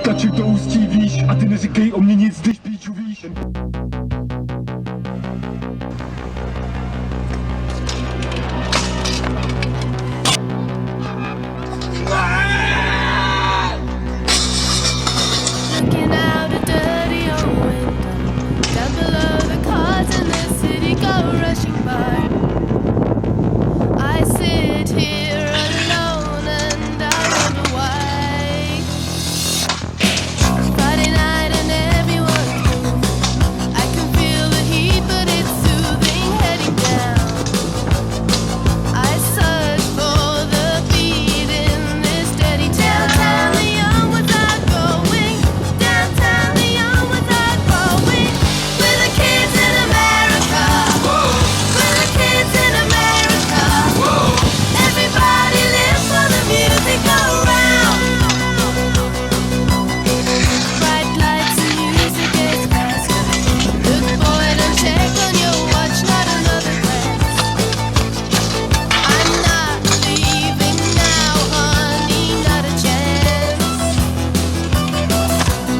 Stačí to ústí, víš, a ty neříkej o mě nic, když píču, víš. Looking out a dirty old window, down below the cars in the city go rushing by. I sit here alone and I wonder why. Friday night and everyone's moving. I can feel the heat, but it's soothing heading down. I search for the beat in this steady downtown. The young ones are going downtown. The young ones are going. We're the kids in America. We're the kids in America. Everybody live for the music around. Bright lights and music gets faster. Look boy, don't check on your watch, not another glance. I'm not leaving now, honey, not a chance.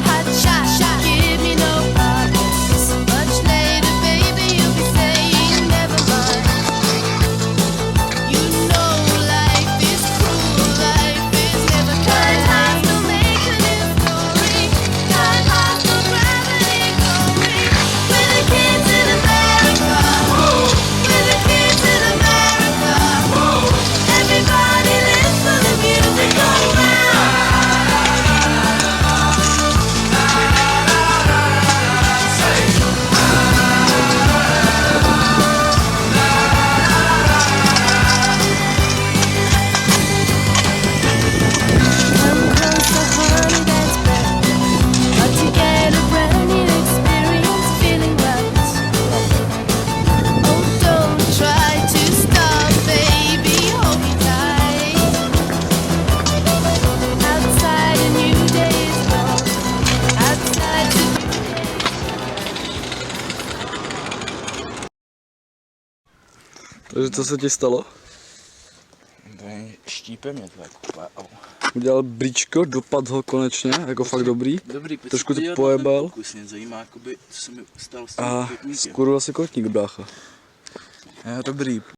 Hot shot, give me no problems. Much later, baby, you'll be saying never mind. You know life is cruel, life is never kind. Time to make a new story. Time has no gravity going. We're the kids in America. We're the kids in America. Everybody lives for the music around. Come closer, honey, that's better. But to get a brand new experience, feeling right. Oh, don't try to stop, baby, hold me tight. Outside a new day is dawn. Outside to Takže co se ti stalo? Štípe mě to jako úplně, au. Udělal brýčko, dopad ho konečně, jako fakt dobrý. Dobrý, pojď Trošku se to podívat na ten pojebal. pokus, mě zajímá, jakoby, co se mi stalo s tím A kotníkem. skurvil si kotník, brácha. Dobrý.